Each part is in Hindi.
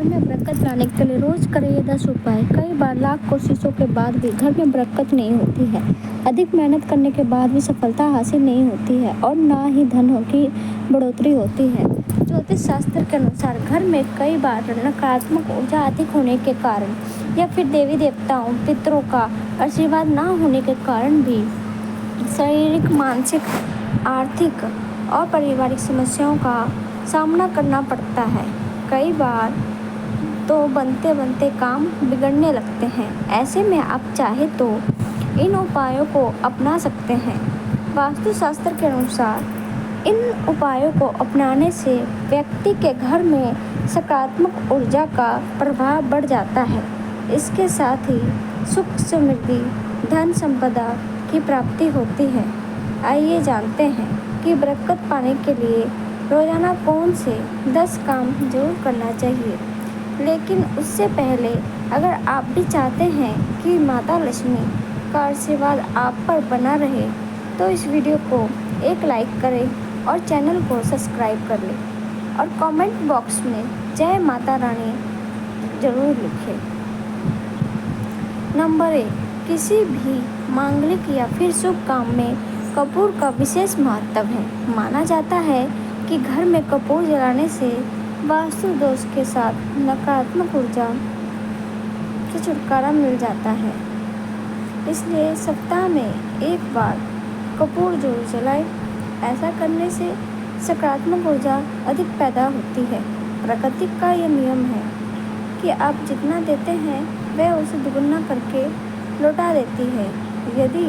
घर में बरकत लाने के लिए रोज करें ये 10 उपाय। कई बार लाख कोशिशों के बाद भी घर में बरकत नहीं होती है। अधिक मेहनत करने के बाद भी सफलता हासिल नहीं होती है और ना ही धन की बढ़ोतरी होती है। ज्योतिष शास्त्र के अनुसार घर में कई बार नकारात्मक ऊर्जा अधिक होने के कारण या फिर देवी देवताओं पितरों का आशीर्वाद ना होने के कारण भी शारीरिक, मानसिक, आर्थिक और पारिवारिक समस्याओं का सामना करना पड़ता है। कई बार तो बनते बनते काम बिगड़ने लगते हैं। ऐसे में आप चाहे तो इन उपायों को अपना सकते हैं। वास्तुशास्त्र के अनुसार इन उपायों को अपनाने से व्यक्ति के घर में सकारात्मक ऊर्जा का प्रभाव बढ़ जाता है। इसके साथ ही सुख, समृद्धि, धन संपदा की प्राप्ति होती है। आइए जानते हैं कि बरकत पाने के लिए रोजाना कौन से 10 काम जरूर करना चाहिए। लेकिन उससे पहले अगर आप भी चाहते हैं कि माता लक्ष्मी का आशीर्वाद आप पर बना रहे तो इस वीडियो को एक लाइक करें और चैनल को सब्सक्राइब कर लें और कमेंट बॉक्स में जय माता रानी जरूर लिखें। नंबर 1, किसी भी मांगलिक या फिर शुभ काम में कपूर का विशेष महत्व है। माना जाता है कि घर में कपूर जलाने से वास्तु दोष के साथ नकारात्मक ऊर्जा से छुटकारा मिल जाता है। इसलिए सप्ताह में एक बार कपूर जरूर जलाएं। ऐसा करने से सकारात्मक ऊर्जा अधिक पैदा होती है। प्रकृति का यह नियम है कि आप जितना देते हैं वह उसे दुगुना करके लौटा देती है। यदि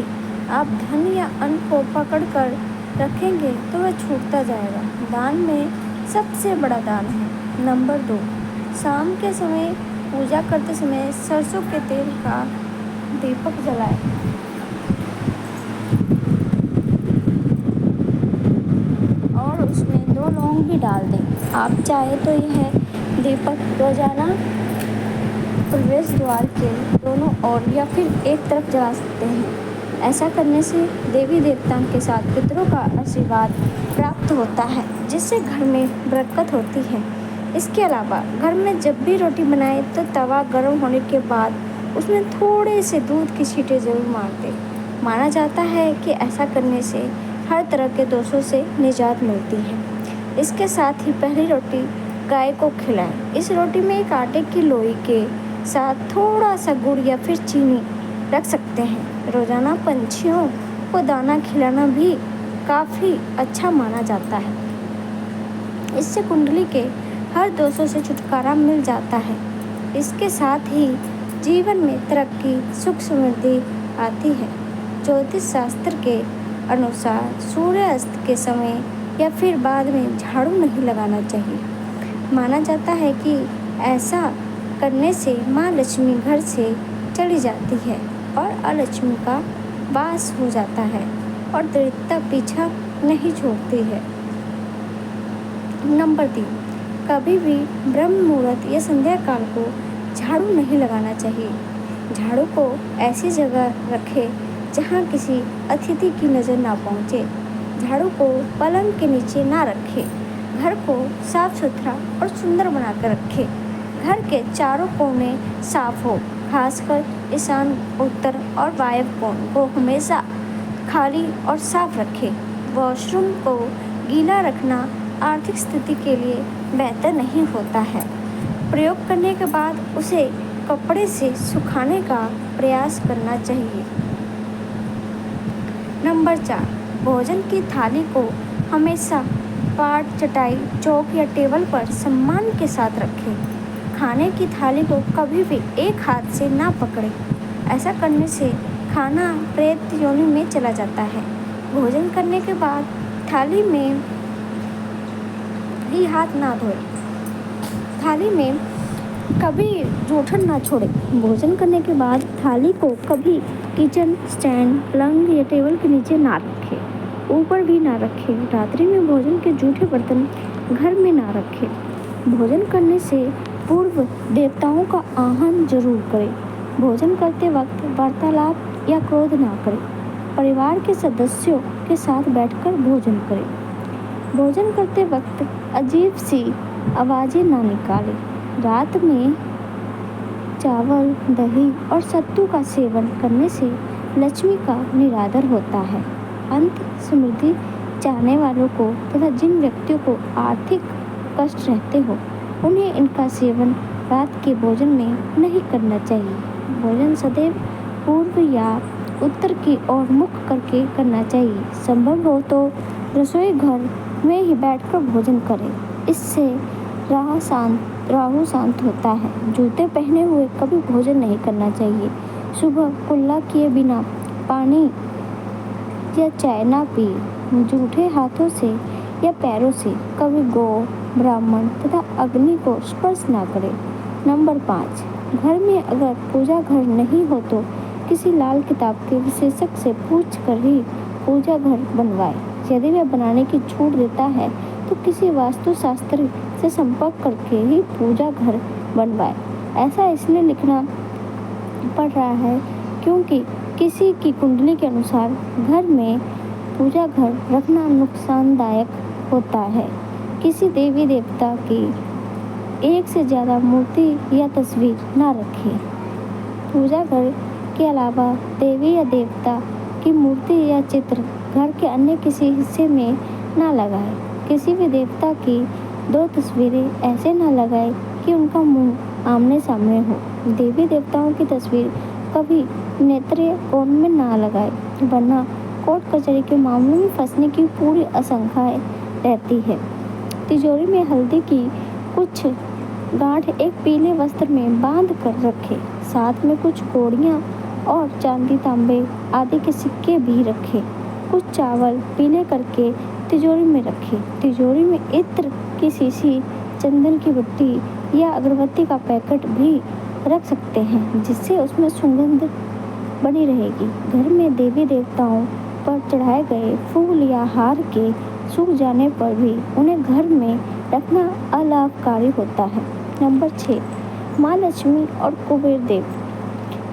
आप धन या अन्न को पकड़ कर रखेंगे तो वह छूटता जाएगा। दान में सबसे बड़ा दान है। नंबर 2, शाम के समय पूजा करते समय सरसों के तेल का दीपक जलाएं। और उसमें 2 लौंग भी डाल दें। आप चाहे तो यह दीपक रोजाना प्रवेश द्वार के दोनों ओर या फिर एक तरफ जला सकते हैं। ऐसा करने से देवी देवताओं के साथ पितरों का आशीर्वाद प्राप्त होता है, जिससे घर में बरकत होती है। इसके अलावा घर में जब भी रोटी बनाए तो तवा गर्म होने के बाद उसमें थोड़े से दूध की छींटे जरूर मार दें। माना जाता है कि ऐसा करने से हर तरह के दोषों से निजात मिलती है। इसके साथ ही पहली रोटी गाय को खिलाएं। इस रोटी में एक आटे की लोई के साथ थोड़ा सा गुड़ या फिर चीनी रख सकते हैं। रोजाना पंछियों को दाना खिलाना भी काफ़ी अच्छा माना जाता है। इससे कुंडली के हर दोषों से छुटकारा मिल जाता है। इसके साथ ही जीवन में तरक्की, सुख, समृद्धि आती है। ज्योतिष शास्त्र के अनुसार सूर्यास्त के समय या फिर बाद में झाड़ू नहीं लगाना चाहिए। माना जाता है कि ऐसा करने से माँ लक्ष्मी घर से चली जाती है और अलक्ष्मी का वास हो जाता है और दरिद्रता पीछा नहीं छोड़ती है। नंबर 3, कभी भी ब्रह्म मुहूर्त या संध्या काल को झाड़ू नहीं लगाना चाहिए। झाड़ू को ऐसी जगह रखें जहां किसी अतिथि की नज़र ना पहुंचे। झाड़ू को पलंग के नीचे ना रखें। घर को साफ सुथरा और सुंदर बनाकर रखें। घर के चारों कोने साफ हो, खासकर ईशान, उत्तर और वायव्य कोण को हमेशा खाली और साफ रखें। वॉशरूम को गीला रखना आर्थिक स्थिति के लिए बेहतर नहीं होता है। प्रयोग करने के बाद उसे कपड़े से सुखाने का प्रयास करना चाहिए। नंबर 4, भोजन की थाली को हमेशा पाट, चटाई, चौक या टेबल पर सम्मान के साथ रखें। खाने की थाली को कभी भी एक हाथ से ना पकड़ें। ऐसा करने से खाना प्रेत योनि में चला जाता है। भोजन करने के बाद थाली में ही हाथ ना धोएं। थाली में कभी जूठन ना छोड़ें। भोजन करने के बाद थाली को कभी किचन स्टैंड, पलंग या टेबल के नीचे ना रखें। ऊपर भी ना रखें। रात्रि में भोजन के जूठे बर्तन घर में ना रखें। भोजन करने से पूर्व देवताओं का आह्वान जरूर करें। भोजन करते वक्त वार्तालाप या क्रोध ना करें। परिवार के सदस्यों के साथ बैठकर भोजन करें। भोजन करते वक्त अजीब सी आवाज़ें ना निकालें। रात में चावल, दही और सत्तू का सेवन करने से लक्ष्मी का निरादर होता है। अंत समृद्धि चाहने वालों को तथा जिन व्यक्तियों को आर्थिक कष्ट रहते हो उन्हें इनका सेवन रात के भोजन में नहीं करना चाहिए। भोजन सदैव पूर्व या उत्तर की ओर मुख करके करना चाहिए। संभव हो तो रसोई घर में ही बैठकर भोजन करें। इससे राहु शांत होता है। जूते पहने हुए कभी भोजन नहीं करना चाहिए। सुबह कुल्ला किए बिना पानी या चाय ना पिए। जूठे हाथों से या पैरों से कभी गौ, ब्राह्मण तथा अग्नि को स्पर्श ना करें। नंबर 5, घर में अगर पूजा घर नहीं हो तो किसी लाल किताब के विशेषज्ञ से पूछ कर ही पूजा घर बनवाए। यदि वह बनाने की छूट देता है तो किसी वास्तुशास्त्री से संपर्क करके ही पूजा घर बनवाए। ऐसा इसलिए लिखना पड़ रहा है क्योंकि किसी की कुंडली के अनुसार घर में पूजा घर रखना नुकसानदायक होता है। किसी देवी देवता की एक से ज़्यादा मूर्ति या तस्वीर ना रखें। पूजा घर के अलावा देवी या देवता की मूर्ति या चित्र घर के अन्य किसी हिस्से में ना लगाएं। किसी भी देवता की 2 तस्वीरें ऐसे ना लगाएं कि उनका मुंह आमने सामने हो। देवी देवताओं की तस्वीर कभी नेत्रीय कोण में ना लगाएं, वरना कोर्ट कचहरी के मामलों में फंसने की पूरी आशंका रहती है। तिजोरी में हल्दी की कुछ गांठ एक पीले वस्त्र में बांध कर रखें। साथ में कुछ कौड़ियाँ और चांदी, तांबे आदि के सिक्के भी रखें। कुछ चावल पीले करके तिजोरी में रखें। तिजोरी में इत्र की शीशी, चंदन की बुट्टी या अगरबत्ती का पैकेट भी रख सकते हैं, जिससे उसमें सुगंध बनी रहेगी। घर में देवी देवताओं पर चढ़ाए गए फूल या हार के सूख जाने पर भी उन्हें घर में रखना अलाभकारी होता है। नंबर 6, माँ लक्ष्मी और कुबेर देव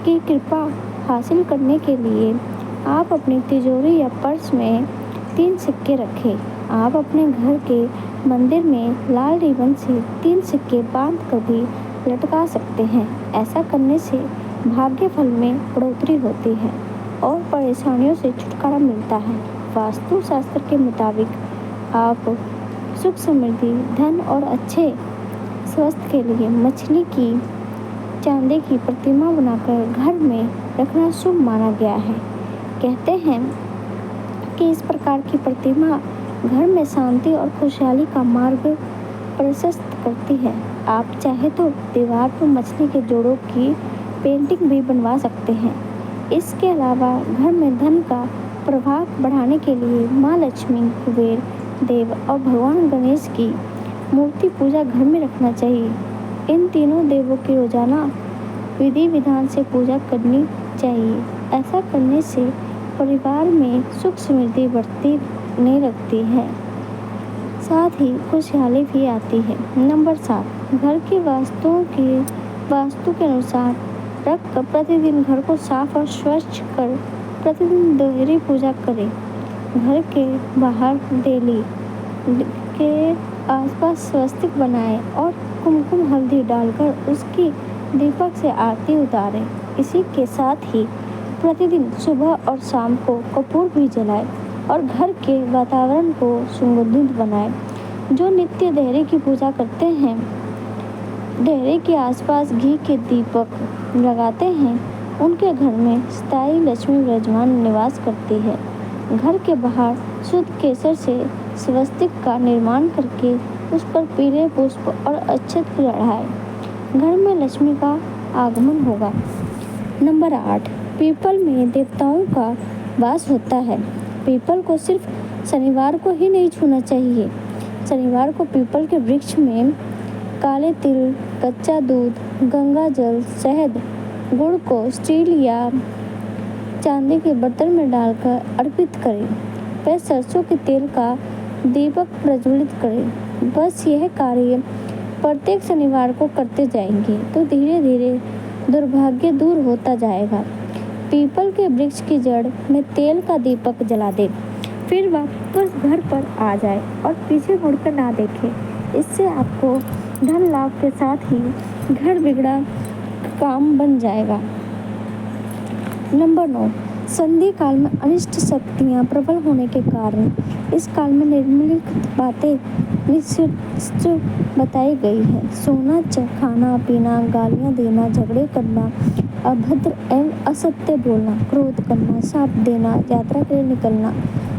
की कृपा हासिल करने के लिए आप अपनी तिजोरी या पर्स में 3 सिक्के रखें। आप अपने घर के मंदिर में लाल रिबन से 3 सिक्के बांध कर भी लटका सकते हैं। ऐसा करने से भाग्य फल में बढ़ोतरी होती है और परेशानियों से छुटकारा मिलता है। वास्तु शास्त्र के मुताबिक आप सुख, समृद्धि, धन और अच्छे स्वास्थ्य के लिए मछली की, चांदी की प्रतिमा बनाकर घर में रखना शुभ माना गया है। कहते हैं कि इस प्रकार की प्रतिमा घर में शांति और खुशहाली का मार्ग प्रशस्त करती है। आप चाहे तो दीवार पर मछली के जोड़ों की पेंटिंग भी बनवा सकते हैं। इसके अलावा घर में धन का प्रवाह बढ़ाने के लिए माँ लक्ष्मी, कुबेर देव और भगवान गणेश की मूर्ति पूजा घर में रखना चाहिए। इन तीनों देवों की रोजाना विधि विधान से पूजा करनी चाहिए। ऐसा करने से परिवार में सुख समृद्धि बढ़ने लगती है, साथ ही खुशहाली भी आती है। नंबर 7, घर की वास्तु के अनुसार रख कर प्रतिदिन घर को साफ और स्वच्छ कर प्रतिदिन दोहरी पूजा करें। घर के बाहर डेली के आसपास स्वस्तिक बनाएं और कुमकुम हल्दी डालकर उसकी दीपक से आरती उतारें। इसी के साथ ही प्रतिदिन सुबह और शाम को कपूर भी जलाएं और घर के वातावरण को सुगंधित बनाएं। जो नित्य देहरे की पूजा करते हैं, देहरे के आसपास घी के दीपक लगाते हैं, उनके घर में स्थायी लक्ष्मी विराजमान निवास करती है। घर के बाहर शुद्ध केसर से स्वस्तिक का निर्माण करके उस पर पीले पुष्प और अक्षत चढ़ाएं। घर में लक्ष्मी का आगमन होगा। नंबर 8, पीपल में देवताओं का वास होता है। पीपल को सिर्फ शनिवार को ही नहीं छूना चाहिए। शनिवार को पीपल के वृक्ष में काले तिल, कच्चा दूध, गंगा जल, शहद, गुड़ को स्टील या चांदी के बर्तन में डालकर अर्पित करें। फिर सरसों के तेल का दीपक प्रज्वलित करें। बस यह कार्य प्रत्येक शनिवार को करते जाएंगे तो धीरे धीरे दुर्भाग्य दूर होता जाएगा। पीपल के वृक्ष की जड़ में तेल का दीपक जला दें, फिर वापस घर पर आ जाए और पीछे मुड़कर ना देखें। इससे आपको धन लाभ के साथ ही घर बिगड़ा काम बन जाएगा। नंबर 9, संधि काल में अनिष्ट शक्तियाँ प्रबल होने के कारण इस काल में निम्नलिखित बातें निश्चित बताई गई है। सोना, खाना पीना, गालियाँ देना, झगड़े करना, अभद्र एवं असत्य बोलना, क्रोध करना, शाप देना, यात्रा के लिए निकलना,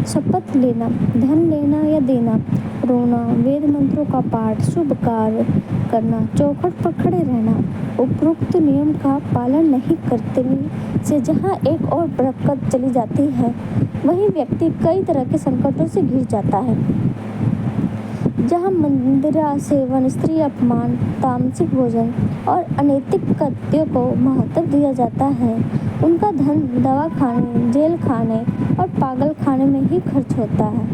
शपथ लेना, धन लेना या देना, रोना, वेद मंत्रों का पाठ, शुभ कार्य करना, चौखट पर खड़े रहना, उपरोक्त नियम का पालन नहीं करते से जहाँ एक और बरकत चली जाती है, वहीं व्यक्ति कई तरह के संकटों से घिर जाता है। जहाँ मंदिरा सेवन, स्त्री अपमान, तामसिक भोजन और अनैतिक कृत्यों को महत्व दिया जाता है, उनका धन दवा खाने, जेल खाने और पागल खाने में ही खर्च होता है।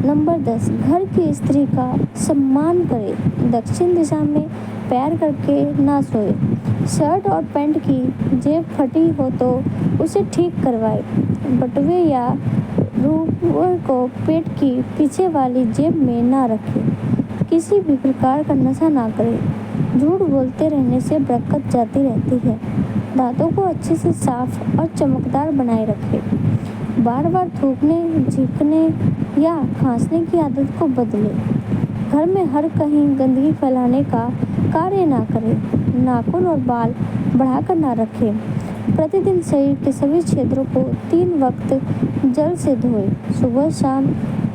नंबर 10, घर की स्त्री का सम्मान करें। दक्षिण दिशा में पैर करके ना सोए। शर्ट और पैंट की जेब फटी हो तो उसे ठीक करवाए। बटुए या रुपये को पेट की पीछे वाली जेब में ना रखें। किसी भी प्रकार का नशा ना करें। झूठ बोलते रहने से बरकत जाती रहती है। दांतों को अच्छे से साफ और चमकदार बनाए रखें। बार बार थूकने, छींकने या खांसने की आदत को बदलें। घर में हर कहीं गंदगी फैलाने का कार्य ना करें। नाखून और बाल बढ़ाकर ना रखें। प्रतिदिन शरीर के सभी क्षेत्रों को 3 वक्त जल से धोएं, सुबह, शाम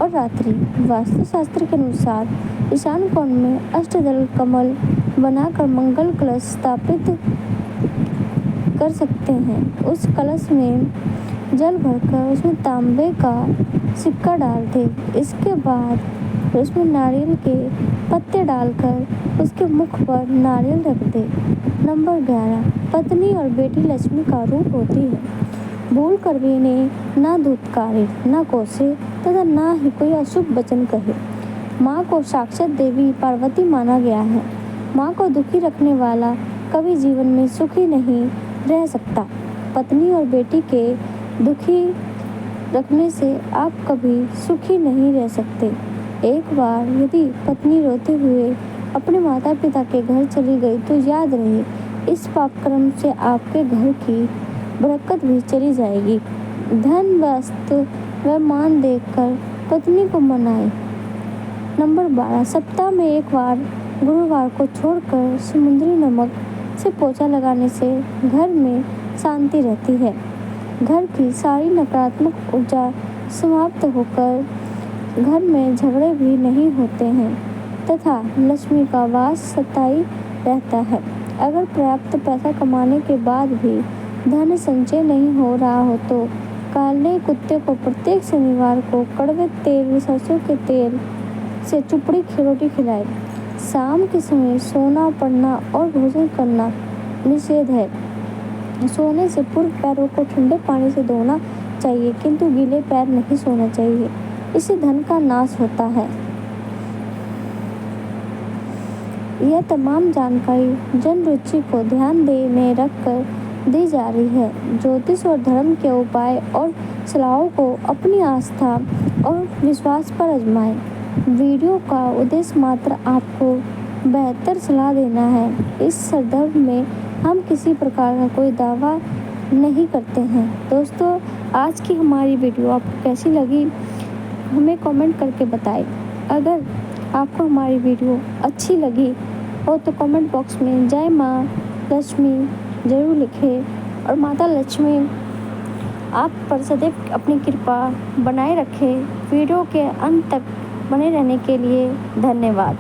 और रात्रि। वास्तुशास्त्र के अनुसार ईशान कोण में अष्टदल कमल बनाकर मंगल कलश स्थापित कर सकते हैं। उस कलश में जल भरकर उसमें तांबे का सिक्का डाल दें। इसके बाद उसमें नारियल के पत्ते डालकर उसके मुख पर नारियल रख दें। नंबर 11, पत्नी और बेटी लक्ष्मी का रूप होती है। भूल कर भी इन्हें ना धुतकारे, ना कोसे तथा ना ही कोई अशुभ वचन कहे। माँ को साक्षात देवी पार्वती माना गया है। माँ को दुखी रखने वाला कभी जीवन में सुखी नहीं रह सकता। पत्नी और बेटी के दुखी रखने से आप कभी सुखी नहीं रह सकते। एक बार यदि पत्नी रोते हुए अपने माता पिता के घर चली गई तो याद रहे, इस पापकर्म से आपके घर की बरकत भी चली जाएगी। धन, वस्तु व मान देकर पत्नी को मनाए। नंबर 12, सप्ताह में एक बार गुरुवार को छोड़कर समुद्री नमक से पोछा लगाने से घर में शांति रहती है। घर की सारी नकारात्मक ऊर्जा समाप्त होकर घर में झगड़े भी नहीं होते हैं तथा लक्ष्मी का वास स्थायी रहता है। अगर पर्याप्त पैसा कमाने के बाद भी धन संचय नहीं हो रहा हो तो काले कुत्ते को प्रत्येक शनिवार को कड़वे तेल, सरसों के तेल से चुपड़ी रोटी खिलाएं। शाम के समय सोना, पढ़ना और भोजन करना निषेध है। सोने से पूर्व पैरों को ठंडे पानी से धोना चाहिए, किंतु गीले पैर नहीं सोना चाहिए। इससे धन का नाश होता है। यह तमाम जानकारी जन रुचि को ध्यान में रखकर दी जा रही है। ज्योतिष और धर्म के उपाय और सलाहों को अपनी आस्था और विश्वास पर आजमाएं। वीडियो का उद्देश्य मात्र आपको बेहतर सलाह देना है। इस संदर्भ में हम किसी प्रकार का कोई दावा नहीं करते हैं। दोस्तों, आज की हमारी वीडियो आपको कैसी लगी हमें कमेंट करके बताएं। अगर आपको हमारी वीडियो अच्छी लगी हो तो कमेंट बॉक्स में जय माँ लक्ष्मी ज़रूर लिखें और माता लक्ष्मी आप पर सदैव अपनी कृपा बनाए रखें। वीडियो के अंत तक बने रहने के लिए धन्यवाद।